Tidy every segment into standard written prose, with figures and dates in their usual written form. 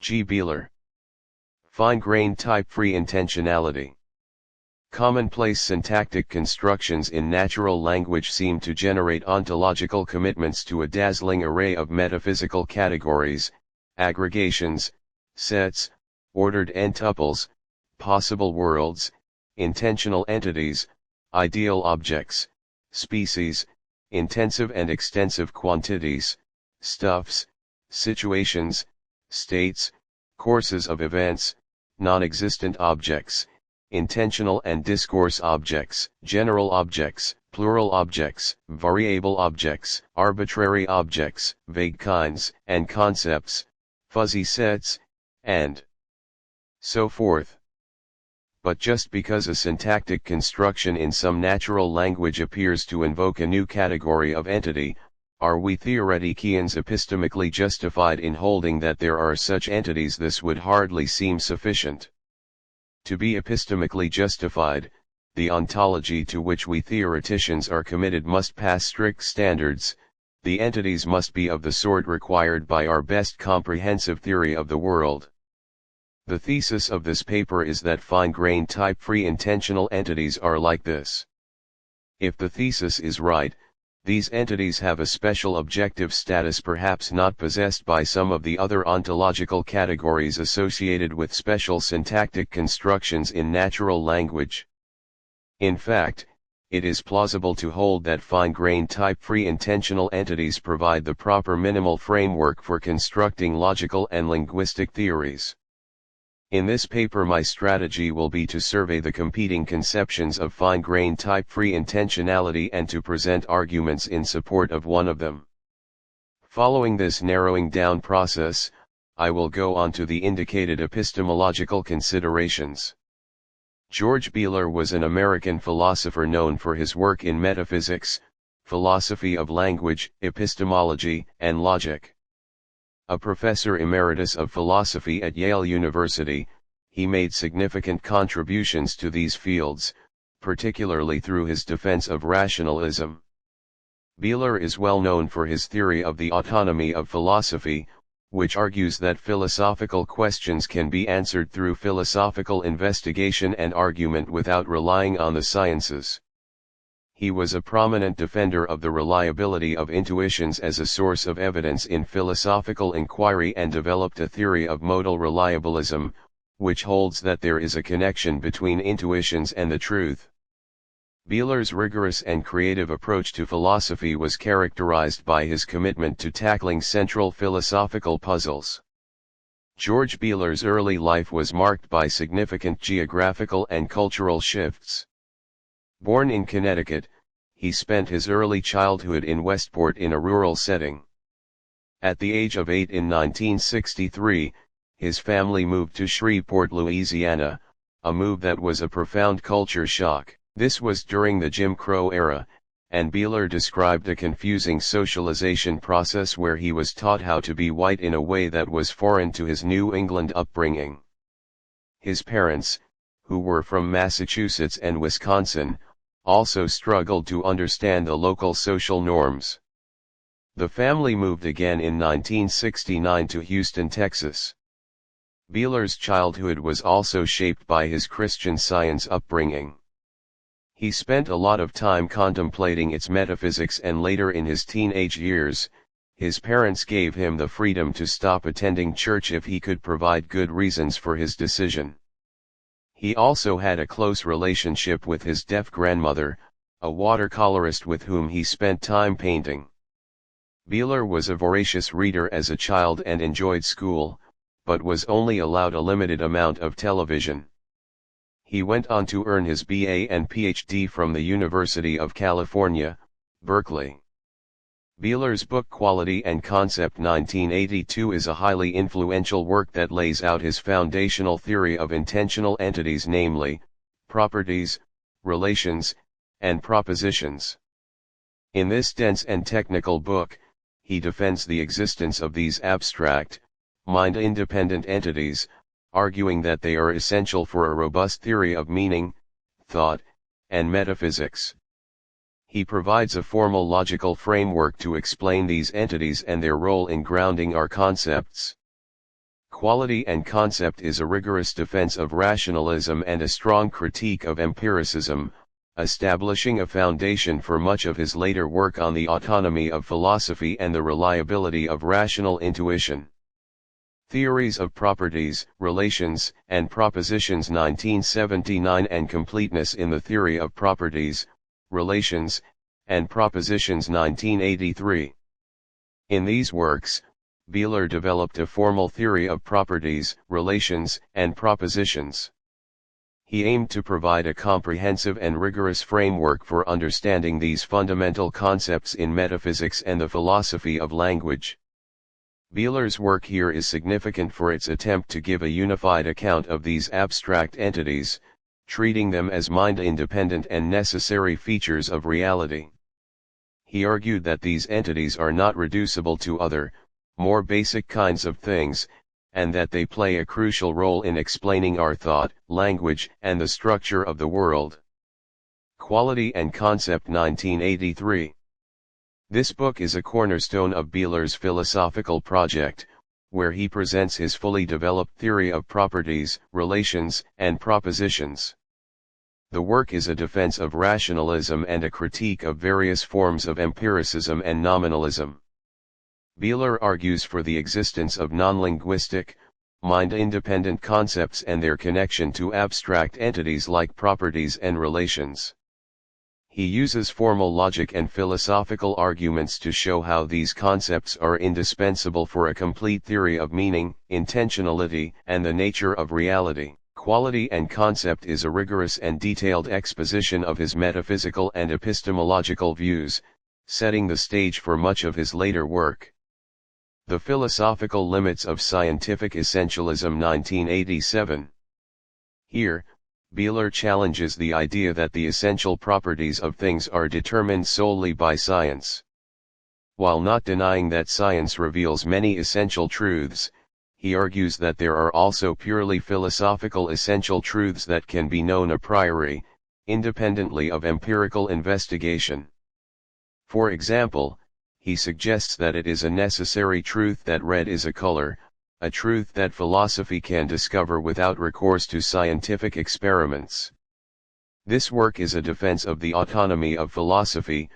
G. Bealer. Fine-grained type-free intentionality. Commonplace syntactic constructions in natural language seem to generate ontological commitments to a dazzling array of metaphysical categories, aggregations, sets, ordered n-tuples, possible worlds, intentional entities, ideal objects, species, intensive and extensive quantities, stuffs, situations, states, courses of events, non-existent objects, intentional and discourse objects, general objects, plural objects, variable objects, arbitrary objects, vague kinds and concepts, fuzzy sets, and so forth. But just because a syntactic construction in some natural language appears to invoke a new category of entity, are we theoreticians epistemically justified in holding that there are such entities? This would hardly seem sufficient. To be epistemically justified, the ontology to which we theoreticians are committed must pass strict standards. The entities must be of the sort required by our best comprehensive theory of the world. The thesis of this paper is that fine-grained type-free intentional entities are like this. If the thesis is right, these entities have a special objective status perhaps not possessed by some of the other ontological categories associated with special syntactic constructions in natural language. In fact, it is plausible to hold that fine-grained type-free intentional entities provide the proper minimal framework for constructing logical and linguistic theories. In this paper my strategy will be to survey the competing conceptions of fine-grained type-free intentionality and to present arguments in support of one of them. Following this narrowing down process, I will go on to the indicated epistemological considerations. George Bealer was an American philosopher known for his work in metaphysics, philosophy of language, epistemology, and logic. A professor emeritus of philosophy at Yale University, he made significant contributions to these fields, particularly through his defense of rationalism. Bealer is well known for his theory of the autonomy of philosophy, which argues that philosophical questions can be answered through philosophical investigation and argument without relying on the sciences. He was a prominent defender of the reliability of intuitions as a source of evidence in philosophical inquiry and developed a theory of modal reliabilism, which holds that there is a connection between intuitions and the truth. Bealer's rigorous and creative approach to philosophy was characterized by his commitment to tackling central philosophical puzzles. George Bealer's early life was marked by significant geographical and cultural shifts. Born in Connecticut, he spent his early childhood in Westport in a rural setting. At the age of 8 in 1963, his family moved to Shreveport, Louisiana, a move that was a profound culture shock. This was during the Jim Crow era, and Bealer described a confusing socialization process where he was taught how to be white in a way that was foreign to his New England upbringing. His parents, who were from Massachusetts and Wisconsin, also struggled to understand the local social norms. The family moved again in 1969 to Houston, Texas. Bealer's childhood was also shaped by his Christian Science upbringing. He spent a lot of time contemplating its metaphysics, and later in his teenage years, his parents gave him the freedom to stop attending church if he could provide good reasons for his decision. He also had a close relationship with his deaf grandmother, a watercolorist with whom he spent time painting. Bealer was a voracious reader as a child and enjoyed school, but was only allowed a limited amount of television. He went on to earn his BA and PhD from the University of California, Berkeley. Bealer's book Quality and Concept 1982 is a highly influential work that lays out his foundational theory of intentional entities, namely, properties, relations, and propositions. In this dense and technical book, he defends the existence of these abstract, mind-independent entities, arguing that they are essential for a robust theory of meaning, thought, and metaphysics. He provides a formal logical framework to explain these entities and their role in grounding our concepts. Quality and Concept is a rigorous defense of rationalism and a strong critique of empiricism, establishing a foundation for much of his later work on the autonomy of philosophy and the reliability of rational intuition. Theories of Properties, Relations, and Propositions 1979 and Completeness in the Theory of Properties, Relations, and Propositions 1983. In these works, Bealer developed a formal theory of properties, relations, and propositions. He aimed to provide a comprehensive and rigorous framework for understanding these fundamental concepts in metaphysics and the philosophy of language. Bealer's work here is significant for its attempt to give a unified account of these abstract entities, treating them as mind-independent and necessary features of reality. He argued that these entities are not reducible to other, more basic kinds of things, and that they play a crucial role in explaining our thought, language, and the structure of the world. Quality and Concept 1983. This book is a cornerstone of Bealer's philosophical project, where he presents his fully developed theory of properties, relations, and propositions. The work is a defense of rationalism and a critique of various forms of empiricism and nominalism. Bealer argues for the existence of non-linguistic, mind-independent concepts and their connection to abstract entities like properties and relations. He uses formal logic and philosophical arguments to show how these concepts are indispensable for a complete theory of meaning, intentionality, and the nature of reality. Quality and Concept is a rigorous and detailed exposition of his metaphysical and epistemological views, setting the stage for much of his later work. The Philosophical Limits of Scientific Essentialism 1987. Here, Bealer challenges the idea that the essential properties of things are determined solely by science. While not denying that science reveals many essential truths, he argues that there are also purely philosophical essential truths that can be known a priori, independently of empirical investigation. For example, he suggests that it is a necessary truth that red is a color, a truth that philosophy can discover without recourse to scientific experiments. This work is a defense of the autonomy of philosophy,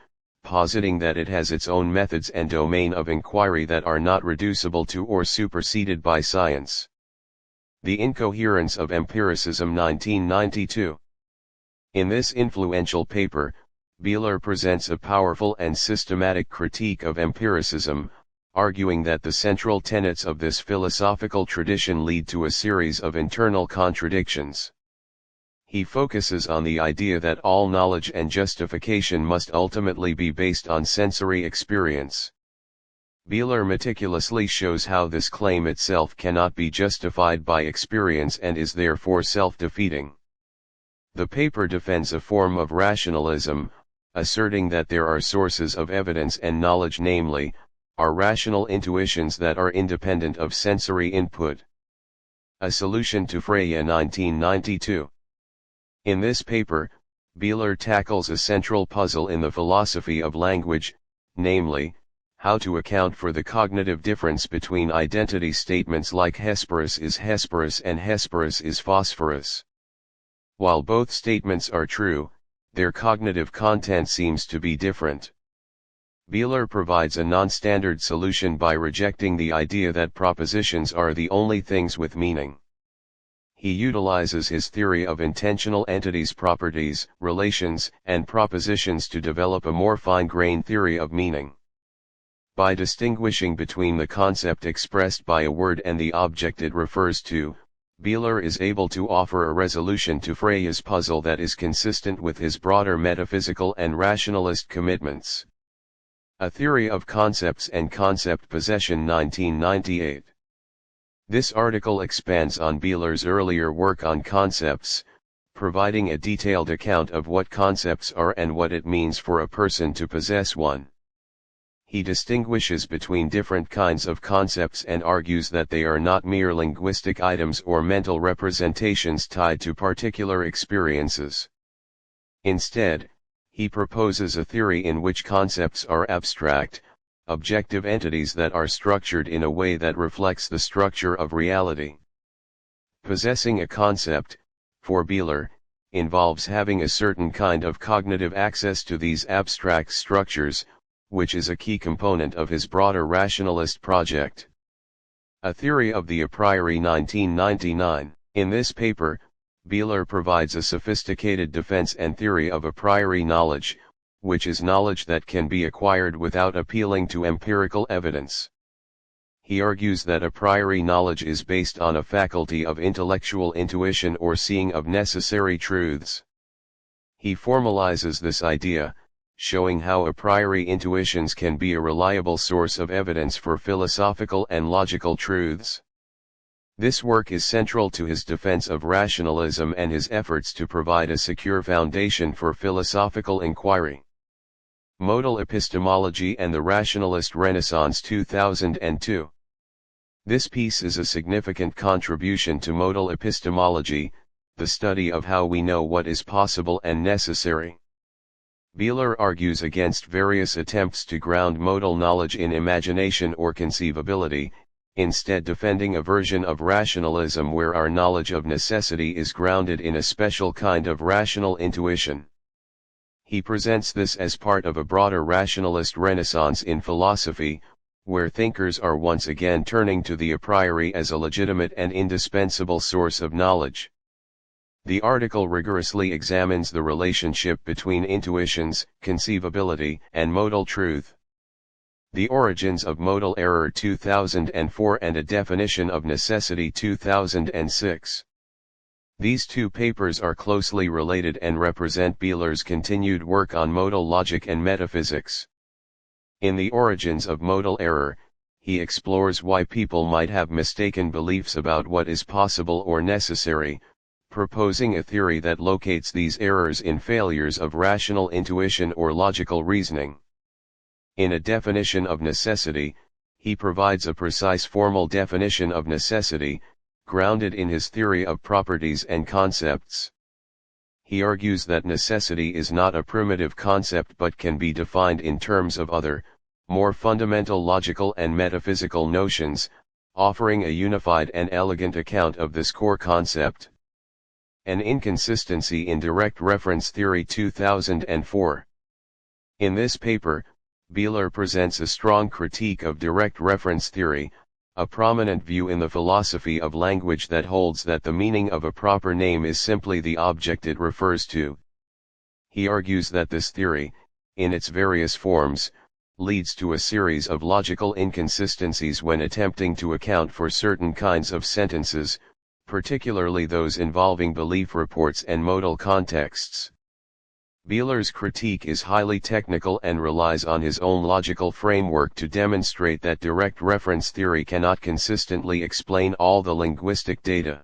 positing that it has its own methods and domain of inquiry that are not reducible to or superseded by science. The Incoherence of Empiricism 1992. In this influential paper, Bealer presents a powerful and systematic critique of empiricism, arguing that the central tenets of this philosophical tradition lead to a series of internal contradictions. He focuses on the idea that all knowledge and justification must ultimately be based on sensory experience. Bealer meticulously shows how this claim itself cannot be justified by experience and is therefore self-defeating. The paper defends a form of rationalism, asserting that there are sources of evidence and knowledge, namely, our rational intuitions that are independent of sensory input. A Solution to Freya 1992. In this paper, Bealer tackles a central puzzle in the philosophy of language, namely, how to account for the cognitive difference between identity statements like Hesperus is Hesperus and Hesperus is phosphorus. While both statements are true, their cognitive content seems to be different. Bealer provides a non-standard solution by rejecting the idea that propositions are the only things with meaning. He utilizes his theory of intentional entities, properties, relations, and propositions to develop a more fine-grained theory of meaning. By distinguishing between the concept expressed by a word and the object it refers to, Bealer is able to offer a resolution to Freya's puzzle that is consistent with his broader metaphysical and rationalist commitments. A Theory of Concepts and Concept Possession 1998. This article expands on Bealer's earlier work on concepts, providing a detailed account of what concepts are and what it means for a person to possess one. He distinguishes between different kinds of concepts and argues that they are not mere linguistic items or mental representations tied to particular experiences. Instead, he proposes a theory in which concepts are abstract, objective entities that are structured in a way that reflects the structure of reality. Possessing a concept, for Bealer, involves having a certain kind of cognitive access to these abstract structures, which is a key component of his broader rationalist project. A Theory of the A Priori 1999. In this paper, Bealer provides a sophisticated defense and theory of a priori knowledge, which is knowledge that can be acquired without appealing to empirical evidence. He argues that a priori knowledge is based on a faculty of intellectual intuition or seeing of necessary truths. He formalizes this idea, showing how a priori intuitions can be a reliable source of evidence for philosophical and logical truths. This work is central to his defense of rationalism and his efforts to provide a secure foundation for philosophical inquiry. Modal Epistemology and the Rationalist Renaissance 2002. This piece is a significant contribution to modal epistemology, the study of how we know what is possible and necessary. Bealer argues against various attempts to ground modal knowledge in imagination or conceivability, instead defending a version of rationalism where our knowledge of necessity is grounded in a special kind of rational intuition. He presents this as part of a broader rationalist renaissance in philosophy, where thinkers are once again turning to the a priori as a legitimate and indispensable source of knowledge. The article rigorously examines the relationship between intuitions, conceivability, and modal truth. The Origins of Modal Error 2004 and A Definition of Necessity 2006. These two papers are closely related and represent Bealer's continued work on modal logic and metaphysics. In The Origins of Modal Error, he explores why people might have mistaken beliefs about what is possible or necessary, proposing a theory that locates these errors in failures of rational intuition or logical reasoning. In A Definition of Necessity, he provides a precise formal definition of necessity, grounded in his theory of properties and concepts. He argues that necessity is not a primitive concept but can be defined in terms of other, more fundamental logical and metaphysical notions, offering a unified and elegant account of this core concept. An Inconsistency in Direct Reference Theory 2004. In this paper, Bealer presents a strong critique of direct reference theory, a prominent view in the philosophy of language that holds that the meaning of a proper name is simply the object it refers to. He argues that this theory, in its various forms, leads to a series of logical inconsistencies when attempting to account for certain kinds of sentences, particularly those involving belief reports and modal contexts. Bealer's critique is highly technical and relies on his own logical framework to demonstrate that direct reference theory cannot consistently explain all the linguistic data.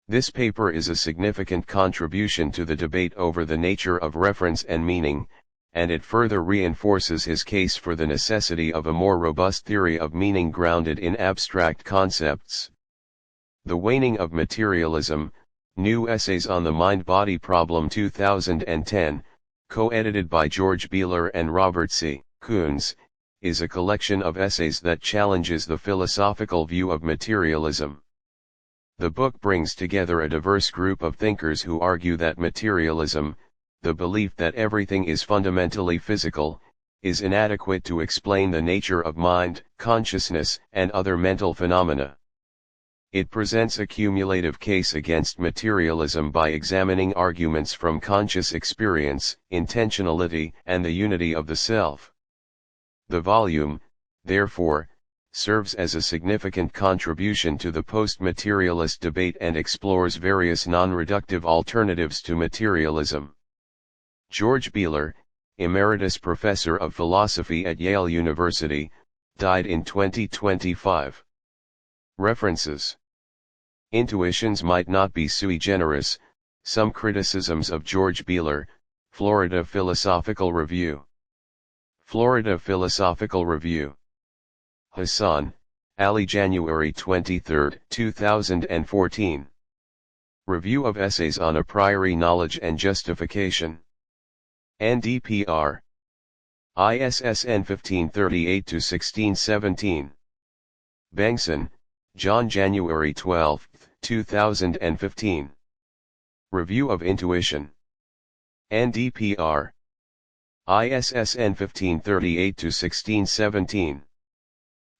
This paper is a significant contribution to the debate over the nature of reference and meaning, and it further reinforces his case for the necessity of a more robust theory of meaning grounded in abstract concepts. The Waning of Materialism, New Essays on the Mind-Body Problem 2010, co-edited by George Bealer and Robert C. Koons, is a collection of essays that challenges the philosophical view of materialism. The book brings together a diverse group of thinkers who argue that materialism, the belief that everything is fundamentally physical, is inadequate to explain the nature of mind, consciousness, and other mental phenomena. It presents a cumulative case against materialism by examining arguments from conscious experience, intentionality, and the unity of the self. The volume, therefore, serves as a significant contribution to the post-materialist debate and explores various non-reductive alternatives to materialism. George Bealer, Emeritus Professor of Philosophy at Yale University, died in 2025. References. Intuitions might not be sui generis, some criticisms of George Bealer, Florida Philosophical Review. Florida Philosophical Review. Hassan, Ali, January 23, 2014. Review of Essays on A Priori Knowledge and Justification. NDPR. ISSN 1538-1617. Bengtson, John. January 12, 2015. Review of Intuition. NDPR. ISSN 1538-1617.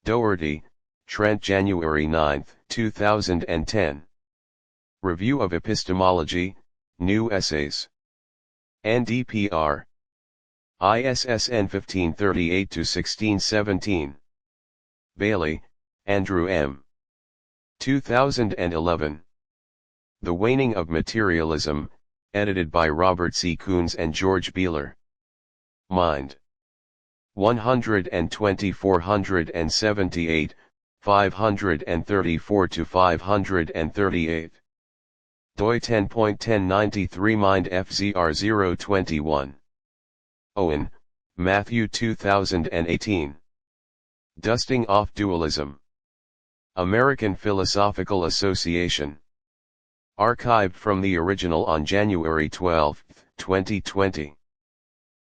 Doherty, Trent. January 9, 2010. Review of Epistemology, New Essays. NDPR. ISSN 1538-1617. Bailey, Andrew M. 2011. The Waning of Materialism, edited by Robert C. Coons and George Bealer. Mind. 120-478, 534-538. doi 10.1093 Mind FZR 021. Owen, Matthew. 2018. Dusting Off Dualism. American Philosophical Association. Archived from the original on January 12, 2020.